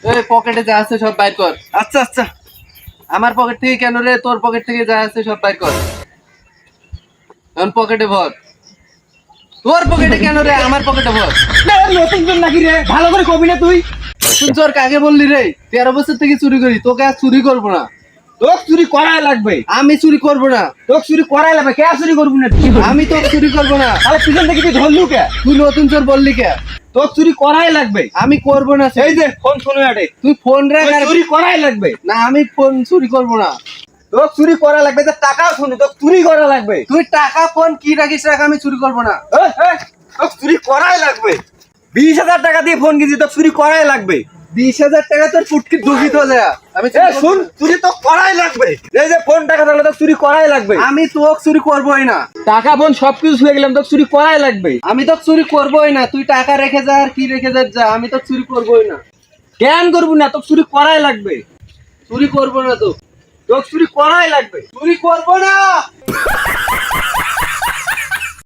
এই পকেটে যা আছে সব বাইর কর। আচ্ছা আচ্ছা। আমার পকেট থেকে কেন রে? তোর পকেট থেকে যা আছে সব বাইর কর। এখন পকেটে ভর। তোর পকেটে কেন রে? আমার পকেটে ভর। না, নতুন চোর নাকি রে? ভালো করে কবি না তুই। তুই চোর কাকে বললি রে? 13 বছর থেকে চুরি করি, তোকে আর চুরি করবো না। তোকে চুরি করাই লাগবে। আমি চুরি করবো না। তোকে চুরি করাই লাগবে। কে চুরি করবি না তুই? আমি তো চুরি করবো না। তাহলে পিছন থেকে তুই ধরলু কে? তুই নতুন চোর বললি কে? তোকে চুরি করাই লাগবে। আমি করবো না। এই যে ফোন শুনে আটে, তুই ফোন রাখ। আর চুরি করাই লাগবে। না, আমি ফোন চুরি করবো না। তোকে চুরি করা লাগবে, তো টাকাও শুনে তোকে চুরি করা লাগবে। তুই টাকা ফোন কি রাখিস রাখ, আমি চুরি করবো না। তোকে চুরি করাই লাগবে। 20,000 টাকা দিয়ে ফোন কিনছি, তোকে চুরি করাই লাগবে। 20,000 টাকা তোর ফুটকি ঢুকিত যায়। আমি শুন, চুরি তো করাই লাগবে। এই যে ফোন টাকা তাহলে তোকে চুরি করাই লাগবে। আমি তোকে চুরি করবোই না। টাকা ফোন সবকিছু ছুঁয়ে গেলাম, তোকে চুরি করাই লাগবে। আমি তো চুরি করবোই না। তুই টাকা রেখে যা আর কি রেখে যা, আমি তো চুরি করবোই না। কেন করবি না? তোকে চুরি করাই লাগবে। চুরি করবো না তো। তোকে চুরি করাই লাগবে। চুরি করবো না।